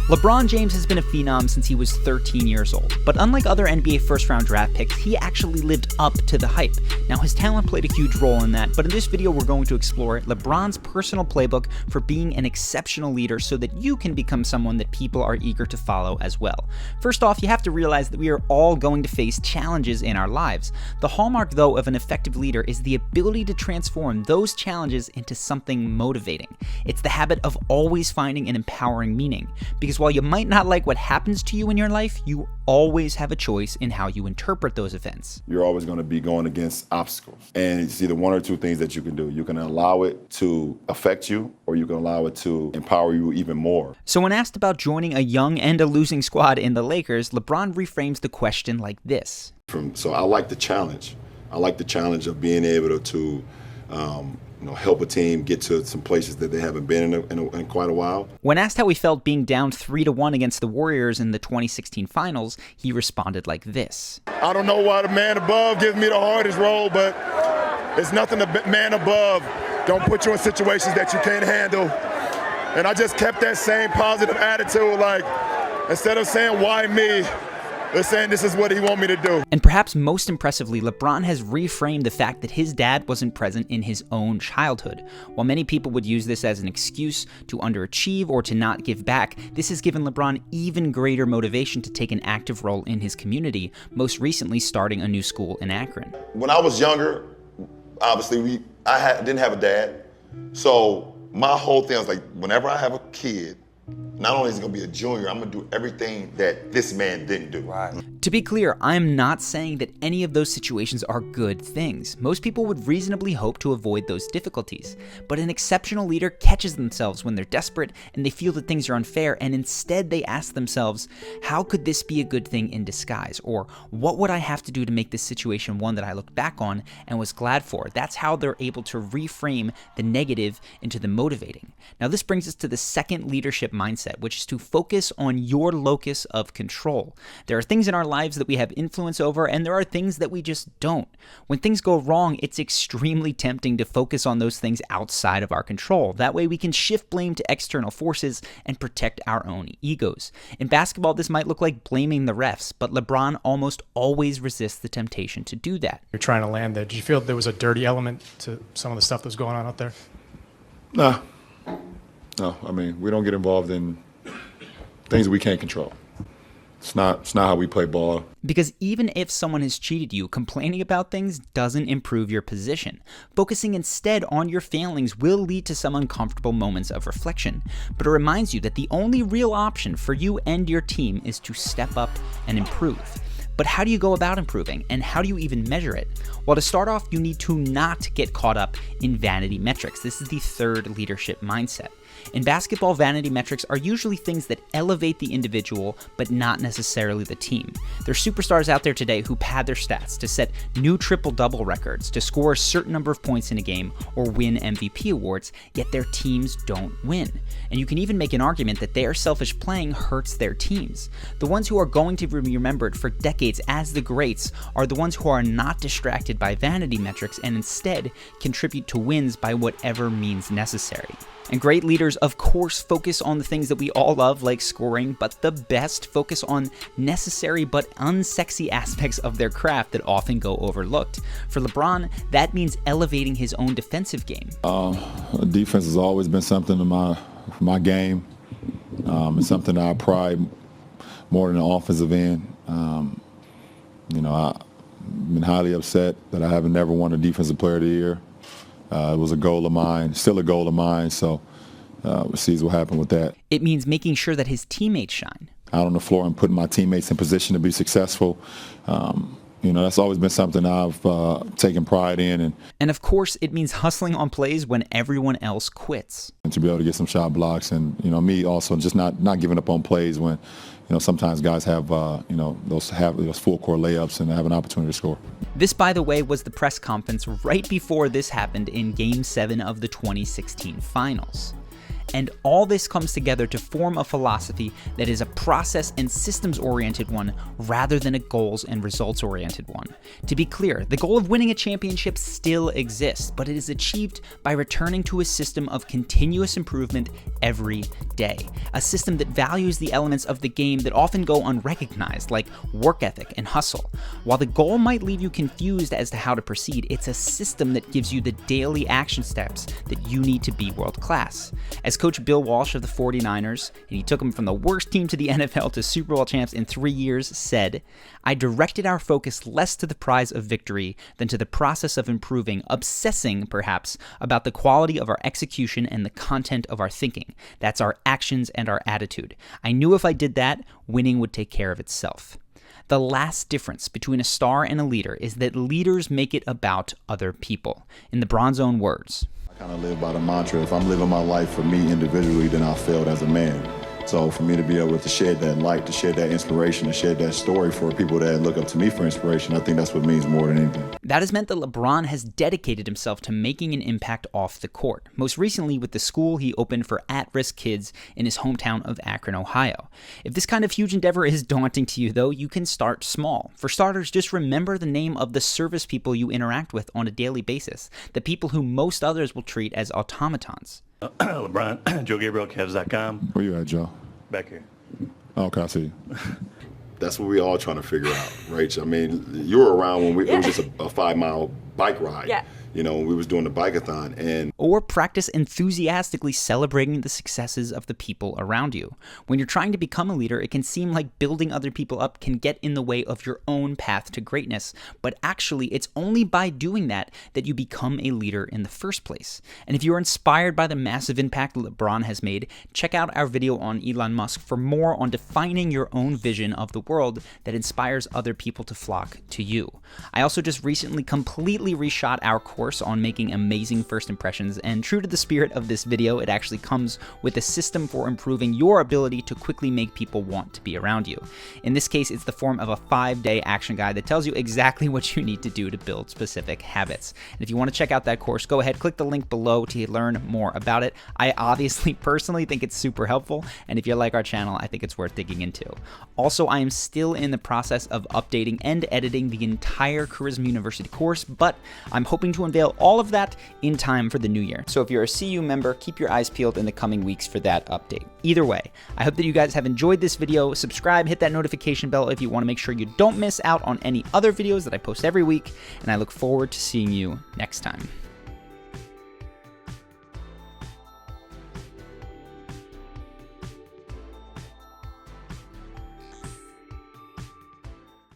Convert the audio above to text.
LeBron James has been a phenom since he was 13 years old, but unlike other NBA first-round draft picks, he actually lived up to the hype. Now, his talent played a huge role in that, but in this video we're going to explore LeBron's personal playbook for being an exceptional leader so that you can become someone that people are eager to follow as well. First off, you have to realize that we are all going to face challenges in our lives. The hallmark, though, of an effective leader is the ability to transform those challenges into something motivating. It's the habit of always finding an empowering meaning, because while you might not like what happens to you in your life, you always have a choice in how you interpret those events. You're always going to be going against obstacles. And it's either one or two things that you can do. You can allow it to affect you, or you can allow it to empower you even more. So when asked about joining a young and a losing squad in the Lakers, LeBron reframes the question like this. So I like the challenge. I like the challenge of being able to help a team get to some places that they haven't been in quite a while. When asked how he felt being down 3-1 against the Warriors in the 2016 finals, he responded like this. I don't know why the man above gives me the hardest role, but it's nothing the man above don't put you in situations that you can't handle. And I just kept that same positive attitude, like instead of saying why me, they're saying this is what he want me to do. And perhaps most impressively, LeBron has reframed the fact that his dad wasn't present in his own childhood. While many people would use this as an excuse to underachieve or to not give back, this has given LeBron even greater motivation to take an active role in his community, most recently starting a new school in Akron. When I was younger, obviously didn't have a dad. So my whole thing was like, whenever I have a kid, not only is he going to be a junior, I'm going to do everything that this man didn't do. Right. To be clear, I'm not saying that any of those situations are good things. Most people would reasonably hope to avoid those difficulties. But an exceptional leader catches themselves when they're desperate and they feel that things are unfair, and instead they ask themselves, how could this be a good thing in disguise? Or what would I have to do to make this situation one that I look back on and was glad for? That's how they're able to reframe the negative into the motivating. Now this brings us to the second leadership mindset, which is to focus on your locus of control. There are things in our lives that we have influence over, and there are things that we just don't. When things go wrong, it's extremely tempting to focus on those things outside of our control. That way we can shift blame to external forces and protect our own egos. In basketball, this might look like blaming the refs, but LeBron almost always resists the temptation to do that. You're trying to land there. Did you feel there was a dirty element to some of the stuff that was going on out there? No, I mean, we don't get involved in things we can't control. It's not how we play ball. Because even if someone has cheated you, complaining about things doesn't improve your position. Focusing instead on your failings will lead to some uncomfortable moments of reflection, but it reminds you that the only real option for you and your team is to step up and improve. But how do you go about improving, and how do you even measure it? Well, to start off, you need to not get caught up in vanity metrics. This is the third leadership mindset. In basketball, vanity metrics are usually things that elevate the individual, but not necessarily the team. There are superstars out there today who pad their stats to set new triple-double records, to score a certain number of points in a game, or win MVP awards, yet their teams don't win. And you can even make an argument that their selfish playing hurts their teams. The ones who are going to be remembered for decades as the greats are the ones who are not distracted by vanity metrics and instead contribute to wins by whatever means necessary. And great leaders, of course, focus on the things that we all love, like scoring, but the best focus on necessary but unsexy aspects of their craft that often go overlooked. For LeBron, that means elevating his own defensive game. Defense has always been something in my game. It's something that I pride more than the offensive end. I've been highly upset that I haven't never won a Defensive Player of the Year. It was a goal of mine, still a goal of mine, so we'll see what happens with that. It means making sure that his teammates shine. Out on the floor and putting my teammates in position to be successful. That's always been something I've taken pride in. And of course, it means hustling on plays when everyone else quits. And to be able to get some shot blocks and, me also just not giving up on plays when, sometimes guys have, those full court layups and have an opportunity to score. This, by the way, was the press conference right before this happened in Game 7 of the 2016 finals. And all this comes together to form a philosophy that is a process and systems-oriented one rather than a goals and results-oriented one. To be clear, the goal of winning a championship still exists, but it is achieved by returning to a system of continuous improvement every day. A system that values the elements of the game that often go unrecognized, like work ethic and hustle. While the goal might leave you confused as to how to proceed, it's a system that gives you the daily action steps that you need to be world class. As Coach Bill Walsh of the 49ers, and he took them from the worst team to the NFL to Super Bowl champs in 3 years, said, "I directed our focus less to the prize of victory than to the process of improving, obsessing, perhaps, about the quality of our execution and the content of our thinking. That's our actions and our attitude. I knew if I did that, winning would take care of itself." The last difference between a star and a leader is that leaders make it about other people. In LeBron's own words, I kind of live by the mantra, if I'm living my life for me individually, then I failed as a man. So for me to be able to shed that light, to shed that inspiration, to shed that story for people that look up to me for inspiration, I think that's what means more than anything. That has meant that LeBron has dedicated himself to making an impact off the court, most recently with the school he opened for at-risk kids in his hometown of Akron, Ohio. If this kind of huge endeavor is daunting to you, though, you can start small. For starters, just remember the name of the service people you interact with on a daily basis, the people who most others will treat as automatons. LeBron, JoeGabrielCavs.com. Where you at, Joe? Back here. Okay, I see you. That's what we all trying to figure out, right? I mean, you were around when it was just a 5-mile bike ride. Yeah. You know, when we was doing the bike-a-thon, and or practice enthusiastically celebrating the successes of the people around you. When you're trying to become a leader, it can seem like building other people up can get in the way of your own path to greatness, but actually it's only by doing that that you become a leader in the first place. And if you're inspired by the massive impact LeBron has made, check out our video on Elon Musk for more on defining your own vision of the world that inspires other people to flock to you. I also just recently completely reshot our course on making amazing first impressions, and true to the spirit of this video, it actually comes with a system for improving your ability to quickly make people want to be around you. In this case, it's the form of a 5-day action guide that tells you exactly what you need to do to build specific habits. And if you want to check out that course, go ahead, click the link below to learn more about it. I obviously personally think it's super helpful, and if you like our channel, I think it's worth digging into. Also, I am still in the process of updating and editing the entire Charisma University course, but I'm hoping to unveil all of that in time for the new year. So if you're a CU member, keep your eyes peeled in the coming weeks for that update. Either way, I hope that you guys have enjoyed this video. Subscribe, hit that notification bell if you want to make sure you don't miss out on any other videos that I post every week, and I look forward to seeing you next time.